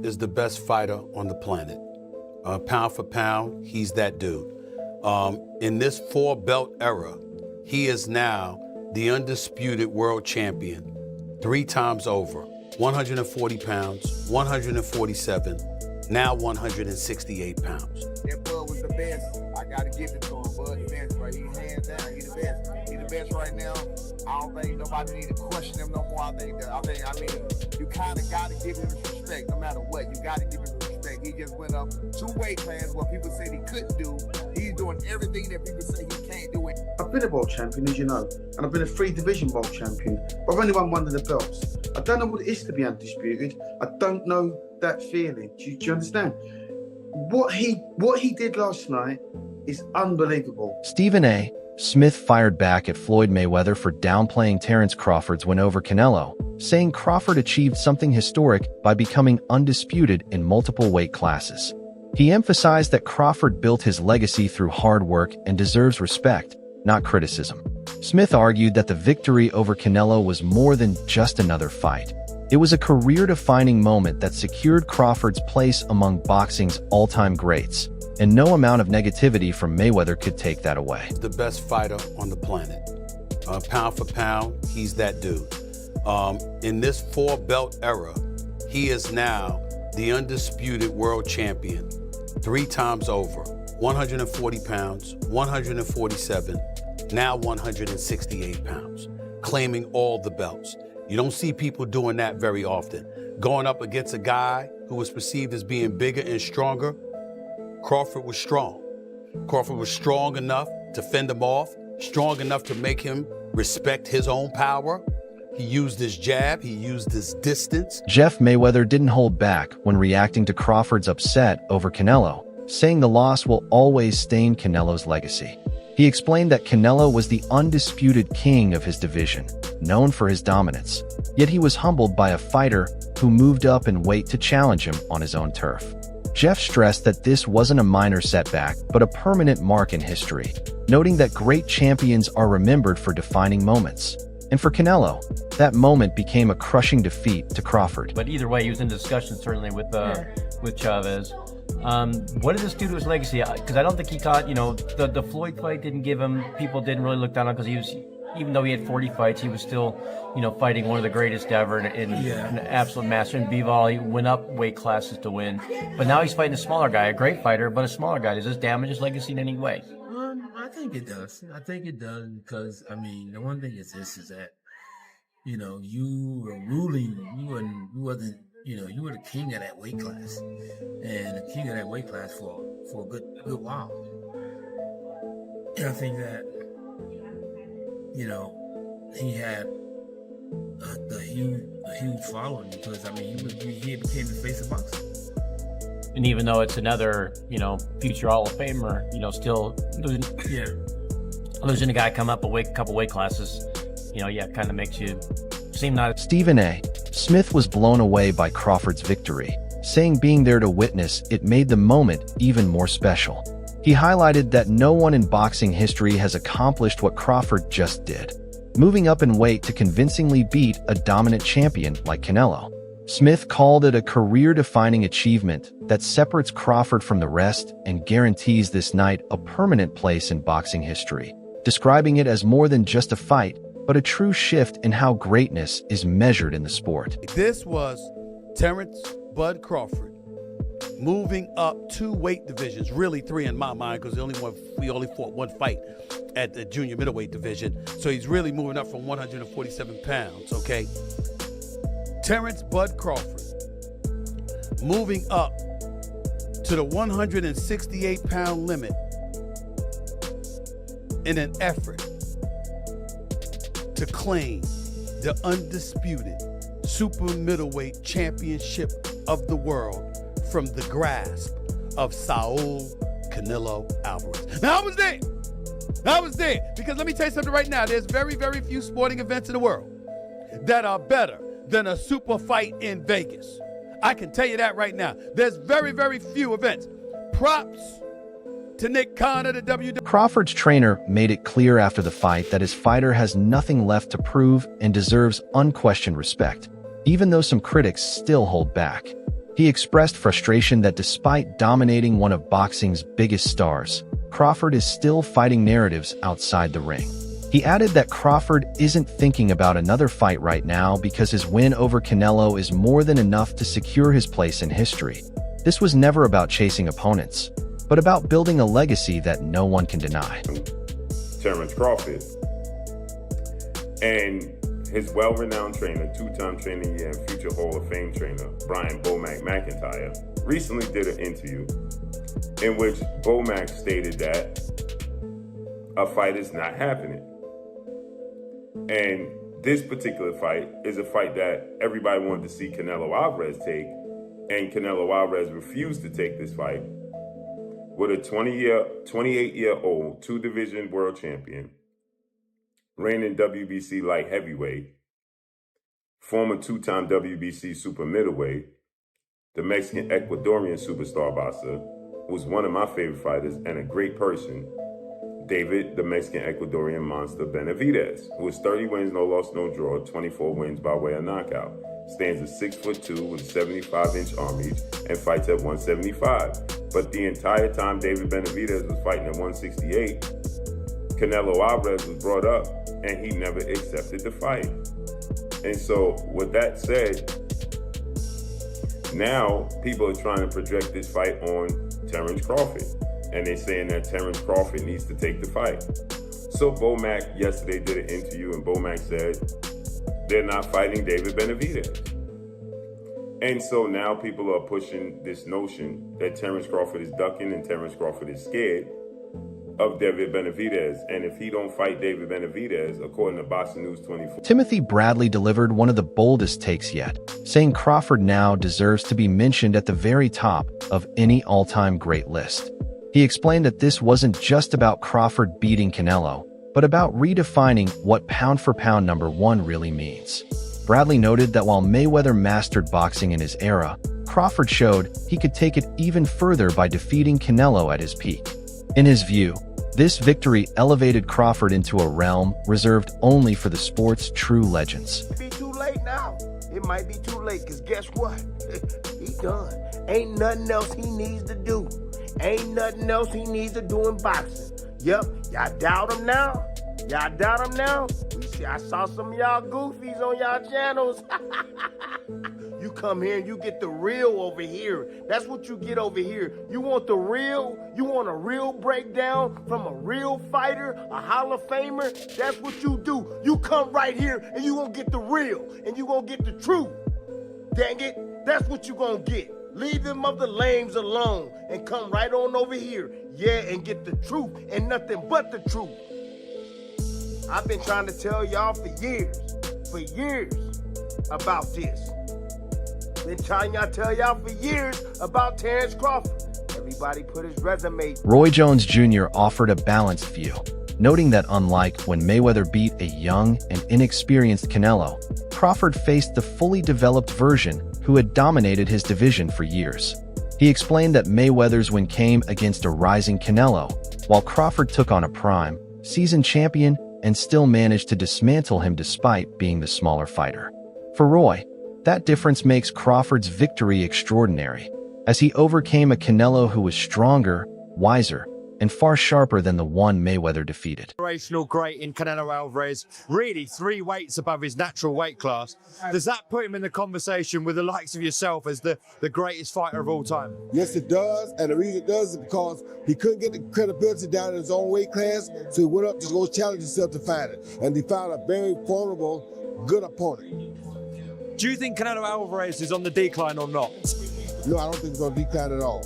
is the best fighter on the planet. Pound for pound, he's that dude. In this 4-belt era, he is now the undisputed world champion 3 times over. 140 pounds, 147, now 168 pounds. That Bud was the best. I gotta give it to him. Bud the best, right? He hands down. He the best. He the best right now. I don't think nobody need to question him no more. I mean, you kind of gotta give him respect no matter what. You gotta give him respect. He just went up 2 weight classes what people said he couldn't do. He's doing everything that people say he can't do. I've been a world champion, as you know, and I've been a 3-division world champion, but I've only won one of the belts. I don't know what it is to be undisputed. I don't know that feeling. Do you understand? What he did last night is unbelievable. Stephen A. Smith fired back at Floyd Mayweather for downplaying Terence Crawford's win over Canelo, saying Crawford achieved something historic by becoming undisputed in multiple weight classes. He emphasized that Crawford built his legacy through hard work and deserves respect, not criticism. Smith argued that the victory over Canelo was more than just another fight. It was a career-defining moment that secured Crawford's place among boxing's all-time greats, and no amount of negativity from Mayweather could take that away. The best fighter on the planet. Pound for pound, he's that dude. In this 4-belt era, he is now the undisputed world champion 3 times over. 140 pounds, 147, now 168 pounds, claiming all the belts. You don't see people doing that very often. Going up against a guy who was perceived as being bigger and stronger, Crawford was strong. Crawford was strong enough to fend him off, strong enough to make him respect his own power. He used his jab, he used his distance. Jeff Mayweather didn't hold back when reacting to Crawford's upset over Canelo, saying the loss will always stain Canelo's legacy. He explained that Canelo was the undisputed king of his division, known for his dominance, yet he was humbled by a fighter who moved up in weight to challenge him on his own turf. Jeff stressed that this wasn't a minor setback, but a permanent mark in history, noting that great champions are remembered for defining moments. And for Canelo, that moment became a crushing defeat to Crawford. But either way, he was in discussion certainly with Chavez. What did this do to his legacy? Because I don't think he caught, the Floyd fight didn't give him, people didn't really look down on, because he was, even though he had 40 fights, he was still, fighting one of the greatest ever and an absolute master. In Bivol, he went up weight classes to win. But now he's fighting a smaller guy, a great fighter, but a smaller guy. Does this damage his legacy in any way? I think it does. I think it does because, the one thing is this, is that, you were ruling, you were the king of that weight class, and the king of that weight class for a good while. And I think that, he had a huge following because, he became the face of boxing. And even though it's another, future Hall of Famer, still losing a guy come up a couple weight classes, kind of makes you seem not. Stephen A. Smith was blown away by Crawford's victory, saying being there to witness it made the moment even more special. He highlighted that no one in boxing history has accomplished what Crawford just did, moving up in weight to convincingly beat a dominant champion like Canelo. Smith called it a career-defining achievement that separates Crawford from the rest and guarantees this night a permanent place in boxing history, describing it as more than just a fight, but a true shift in how greatness is measured in the sport. This was Terence "Bud" Crawford moving up 2 weight divisions, really 3 in my mind, because we only fought 1 fight at the junior middleweight division. So he's really moving up from 147 pounds, okay? Terence "Bud" Crawford moving up to the 168-pound limit in an effort to claim the undisputed super middleweight championship of the world from the grasp of Saul Canelo Alvarez. Now, I was there, because let me tell you something right now. There's very, very few sporting events in the world that are better than a super fight in Vegas. I can tell you that right now. There's very, very few events. Props to Nick Khan of the WWE. Crawford's trainer made it clear after the fight that his fighter has nothing left to prove and deserves unquestioned respect, even though some critics still hold back. He expressed frustration that despite dominating one of boxing's biggest stars, Crawford is still fighting narratives outside the ring. He added that Crawford isn't thinking about another fight right now because his win over Canelo is more than enough to secure his place in history. This was never about chasing opponents, but about building a legacy that no one can deny. Terence Crawford and his well-renowned trainer, two-time trainer of the year and future Hall of Fame trainer, Brian Bomac McIntyre, recently did an interview in which Bomac stated that a fight is not happening. And this particular fight is a fight that everybody wanted to see Canelo Alvarez take, and Canelo Alvarez refused to take this fight with a 28-year-old two-division world champion, reigning WBC light heavyweight, former two-time WBC super middleweight, the Mexican Ecuadorian superstar boxer, who's one of my favorite fighters and a great person, David, the Mexican Ecuadorian monster Benavidez, who is 30 wins, no loss, no draw, 24 wins by way of knockout, stands at 6'2" with a 75-inch arm reach, and fights at 175. But the entire time David Benavidez was fighting at 168, Canelo Alvarez was brought up, and he never accepted the fight. And so, with that said, now people are trying to project this fight on Terence Crawford. And they're saying that Terence Crawford needs to take the fight. So Bomac yesterday did an interview, and Bomac said they're not fighting David Benavidez. And so now people are pushing this notion that Terence Crawford is ducking and Terence Crawford is scared of David Benavidez. And if he don't fight David Benavidez, according to BoxingNews 24... Timothy Bradley delivered one of the boldest takes yet, saying Crawford now deserves to be mentioned at the very top of any all-time great list. He explained that this wasn't just about Crawford beating Canelo, but about redefining what pound-for-pound #1 really means. Bradley noted that while Mayweather mastered boxing in his era, Crawford showed he could take it even further by defeating Canelo at his peak. In his view, this victory elevated Crawford into a realm reserved only for the sport's true legends. It might be too late now. It might be too late, because guess what? He done. Ain't nothing else he needs to do. Ain't nothing else he needs to do in boxing. Yep, y'all doubt him now? Y'all doubt him now? I saw some of y'all goofies on y'all channels. You come here and you get the real over here. That's what you get over here. You want the real? You want a real breakdown from a real fighter, a Hall of Famer? That's what you do. You come right here and you gonna get the real, and you gonna get the truth. Dang it, that's what you gonna get. Leave them of the lames alone and come right on over here. Yeah, and get the truth and nothing but the truth. I've been trying to tell y'all for years about this. Been trying to tell y'all for years about Terence Crawford. Everybody put his resume. Roy Jones Jr. offered a balanced view, noting that unlike when Mayweather beat a young and inexperienced Canelo, Crawford faced the fully developed version who had dominated his division for years. He explained that Mayweather's win came against a rising Canelo, while Crawford took on a prime, seasoned champion and still managed to dismantle him despite being the smaller fighter. For Roy, that difference makes Crawford's victory extraordinary, as he overcame a Canelo who was stronger, wiser, and far sharper than the one Mayweather defeated. Generational great in Canelo Alvarez, really 3 weights above his natural weight class. Does that put him in the conversation with the likes of yourself as the greatest fighter of all time? Yes, it does, and the reason it does is because he couldn't get the credibility down in his own weight class, so he went up to go challenge himself to fight it, and he found a very formidable, good opponent. Do you think Canelo Alvarez is on the decline or not? No, I don't think he's on the decline at all.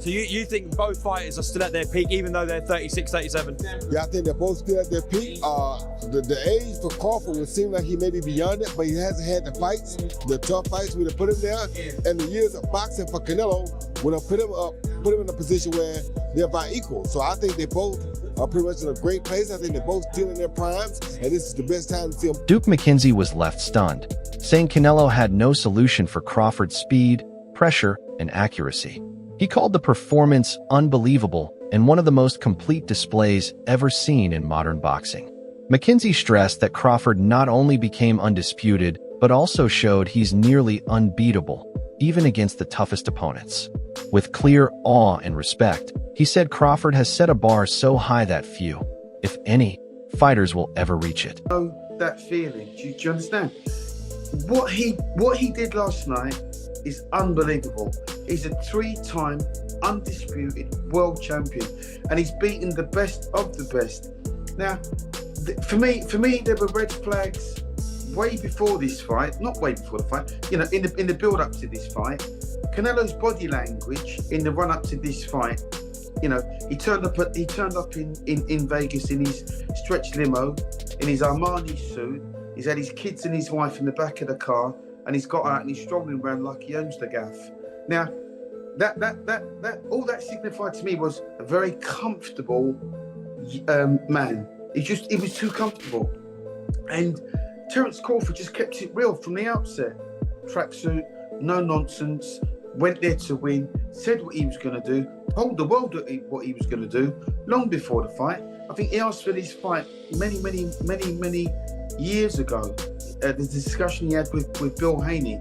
So you think both fighters are still at their peak, even though they're 36, 37? Yeah, I think they're both still at their peak. The age for Crawford would seem like he may be beyond it, but he hasn't had the fights, the tough fights would have put him there. And the years of boxing for Canelo would have put him in a position where they're about equal. So I think they both are pretty much in a great place. I think they're both still in their primes, and this is the best time to see them. Duke McKenzie was left stunned, saying Canelo had no solution for Crawford's speed, pressure, and accuracy. He called the performance unbelievable and one of the most complete displays ever seen in modern boxing. McKenzie stressed that Crawford not only became undisputed, but also showed he's nearly unbeatable, even against the toughest opponents. With clear awe and respect, he said Crawford has set a bar so high that few, if any, fighters will ever reach it. Know that feeling. Do you understand? What he did last night is unbelievable. He's a 3-time undisputed world champion, and he's beaten the best of the best. Now, for me, there were red flags way before this fight. Not way before the fight. You know, in the build-up to this fight, Canelo's body language in the run-up to this fight. You know, he turned up in Vegas in his stretch limo, in his Armani suit. He's had his kids and his wife in the back of the car, and he's got out and he's strolling around like he owns the gaff. Now, that all that signified to me was a very comfortable man. He was too comfortable. And Terence Crawford just kept it real from the outset. Tracksuit, no nonsense, went there to win, said what he was going to do, told the world what he was going to do long before the fight. I think he asked for this fight many years ago. The discussion he had with Bill Haney,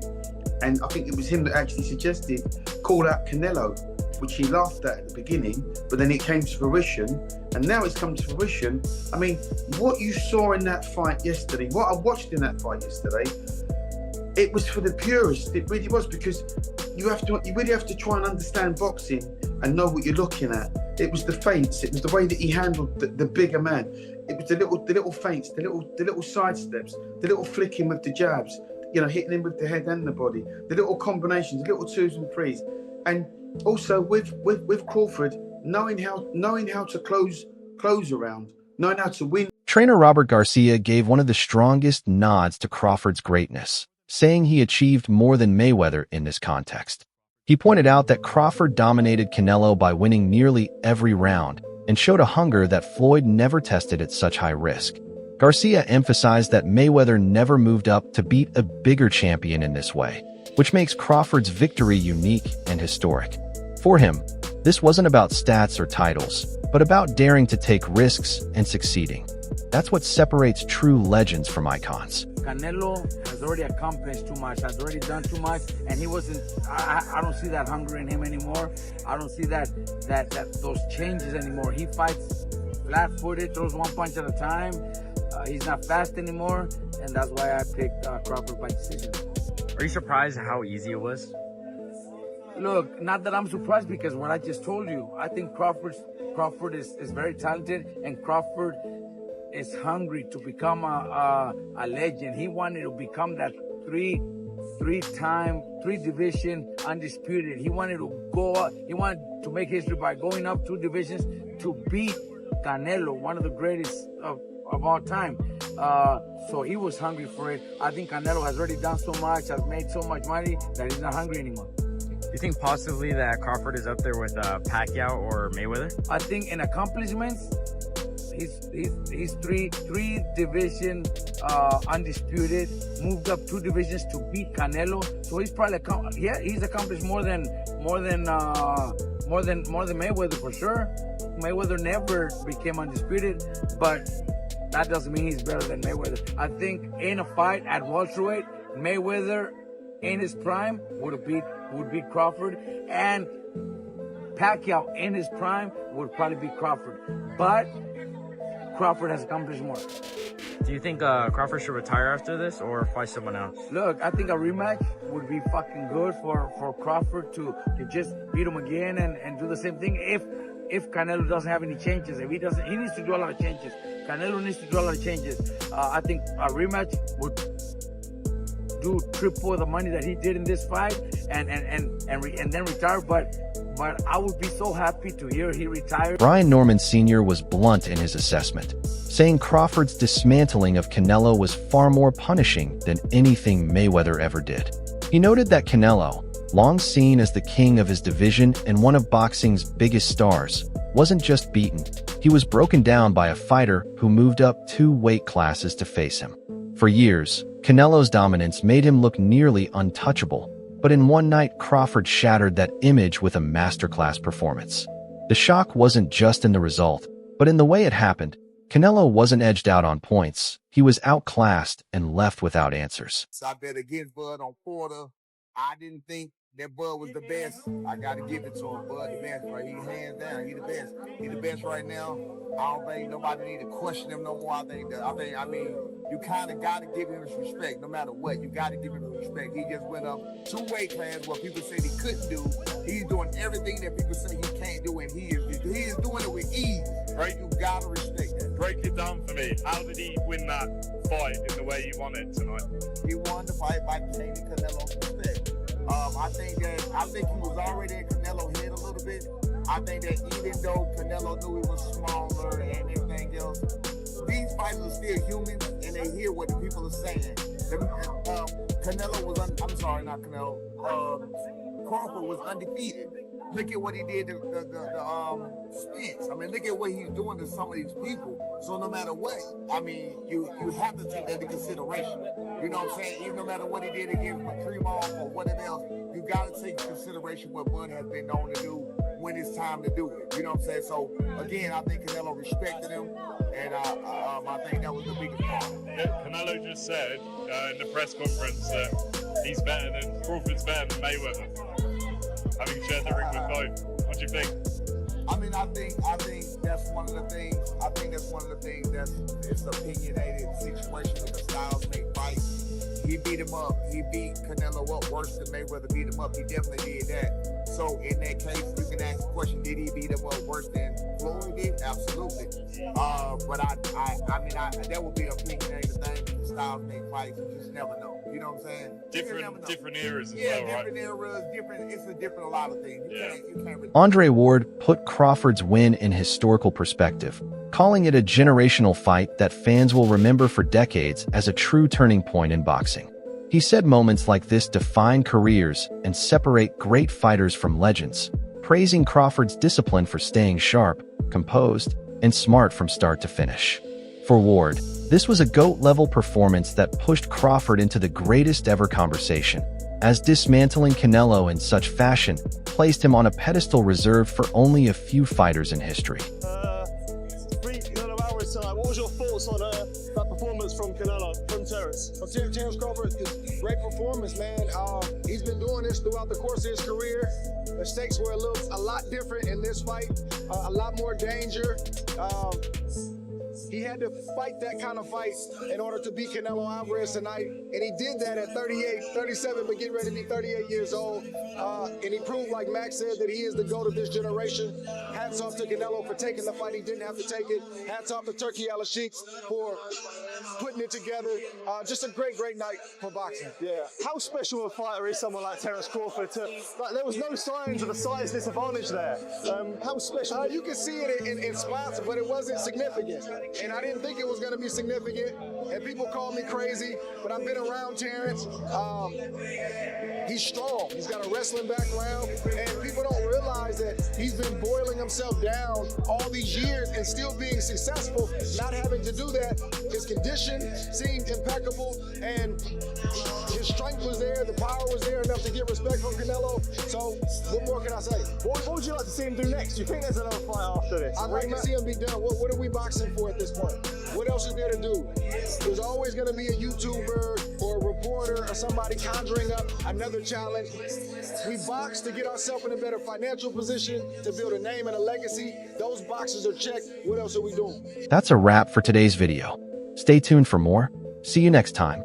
and I think it was him that actually suggested call out Canelo, which he laughed at the beginning, but then it came to fruition, and now it's come to fruition. I mean, what you saw in that fight yesterday, what I watched in that fight yesterday, it was for the purists. It really was, because you really have to try and understand boxing and know what you're looking at. It was the feints. It was the way that he handled the bigger man. It was the little feints, the little side steps, the little flicking with the jabs, you know, hitting him with the head and the body, the little combinations, the little 2s and 3s, and also with Crawford knowing how to close around, knowing how to win. Trainer Robert Garcia gave one of the strongest nods to Crawford's greatness, saying he achieved more than Mayweather in this context. He pointed out that Crawford dominated Canelo by winning nearly every round and showed a hunger that Floyd never tested at such high risk. Garcia emphasized that Mayweather never moved up to beat a bigger champion in this way, which makes Crawford's victory unique and historic. For him, this wasn't about stats or titles, but about daring to take risks and succeeding. That's what separates true legends from icons. Canelo has already accomplished too much, has already done too much, and he wasn't. I don't see that hunger in him anymore. I don't see that those changes anymore. He fights flat-footed, throws one punch at a time. He's not fast anymore, and that's why I picked Crawford by decision. Are you surprised at how easy it was? Look, not that I'm surprised, because what I just told you, I think Crawford is very talented, and Crawford is hungry to become a legend. He wanted to become that three-time, three-division undisputed. He wanted to go up, he wanted to make history by going up 2 divisions to beat Canelo, one of the greatest of all time. So he was hungry for it. I think Canelo has already done so much, has made so much money, that he's not hungry anymore. Do you think possibly that Crawford is up there with Pacquiao or Mayweather? I think in accomplishments, he's three division undisputed, moved up 2 divisions to beat Canelo. So he's probably he's accomplished more than Mayweather for sure. Mayweather never became undisputed, but that doesn't mean he's better than Mayweather. I think in a fight at welterweight, Mayweather in his prime would beat Crawford, and Pacquiao in his prime would probably beat Crawford. But Crawford has accomplished more. Do you think Crawford should retire after this or fight someone else? Look, I think a rematch would be fucking good for Crawford to just beat him again and do the same thing. If Canelo doesn't have any changes, if he doesn't, he needs to do a lot of changes. Canelo needs to do a lot of changes. I think a rematch would do triple the money that he did in this fight and then retire. But I would be so happy to hear he retired. Brian Norman Sr. was blunt in his assessment, saying Crawford's dismantling of Canelo was far more punishing than anything Mayweather ever did. He noted that Canelo, long seen as the king of his division and one of boxing's biggest stars, wasn't just beaten, he was broken down by a fighter who moved up 2 weight classes to face him. For years, Canelo's dominance made him look nearly untouchable, but in one night Crawford shattered that image with a masterclass performance. The shock wasn't just in the result, but in the way it happened. Canelo wasn't edged out on points, he was outclassed and left without answers. So I bet against Bud on Porter. I didn't think that Bud was the best. I gotta give it to him. Bud the best, right? He hands down. He the best. He the best right now. I don't think nobody need to question him no more. I mean, you kind of gotta give him his respect, no matter what. You gotta give him his respect. He just went up 2 weight classes what people said he couldn't do. He's doing everything that people say he can't do, and he is doing it with ease. Right? You gotta respect that. Break it down for me. How did he win that fight in the way you want it tonight? He won the fight by taking Canelo's respect. I think he was already in Canelo's head a little bit. I think that even though Canelo knew he was smaller and everything else, these fighters are still human and they hear what the people are saying. Crawford was undefeated. Look at what he did to Spence. I mean, look at what he's doing to some of these people. So no matter what, I mean, you have to take that into consideration. You know what I'm saying? Even no matter what he did against Makrimov or whatever else, you got to take into consideration what Bud has been known to do when it's time to do it. You know what I'm saying? So again, I think Canelo respected him, and I think that was the biggest part. Canelo just said in the press conference that Crawford's better than Mayweather, having shared the ring with both. What do you think? I mean, I think that's one of the things. I think that's one of the things that's it's opinionated situation with the styles make fight. He beat him up. He beat Canelo up worse than Mayweather beat him up. He definitely did that. So in that case, you can ask the question: did he beat him up worse than Floyd did? Absolutely. But I mean, that would be an opinionated thing. The styles make fights. You just never know. You know what I'm saying? Different eras as well, right? Different eras, different. It's a lot of things. You can't really. Andre Ward put Crawford's win in historical perspective, calling it a generational fight that fans will remember for decades as a true turning point in boxing. He said moments like this define careers and separate great fighters from legends, praising Crawford's discipline for staying sharp, composed, and smart from start to finish. For Ward, this was a GOAT-level performance that pushed Crawford into the greatest ever conversation, as dismantling Canelo in such fashion placed him on a pedestal reserved for only a few fighters in history. Canelo Alvarez tonight. What was your thoughts on that performance from Terence? Terence Crawford, great performance, man. He's been doing this throughout the course of his career. The stakes were a lot different in this fight, a lot more danger. He had to fight that kind of fight in order to beat Canelo Alvarez tonight, and he did that at 37, but getting ready to be 38 years old. And he proved, like Max said, that he is the GOAT of this generation. Hats off to Canelo for taking the fight. He didn't have to take it. Hats off to Turkey Al-Sheiks for putting it together. Just a great night for boxing. Yeah. How special a fighter is someone like Terence Crawford? There was no signs of a size disadvantage there. How special? You can see it in spots, but it wasn't significant. And I didn't think it was going to be significant. And people call me crazy, but I've been around Terence. He's strong. He's got a wrestling background, and people don't realize that he's been boiling himself down all these years and still being successful, not having to do that. His condition seemed impeccable, and his strength was there, the power was there enough to get respect from Canelo. So what more can I say? What would you like to see him do next? Do you think there's another fight after this? I'd like to see him be done. What are we boxing for at this point? What else is there to do? There's always going to be a YouTuber or a reporter or somebody conjuring up another challenge. We box to get ourselves in a better financial position, to build a name and a legacy. Those boxes are checked. What else are we doing? That's a wrap for today's video. Stay tuned for more. See you next time.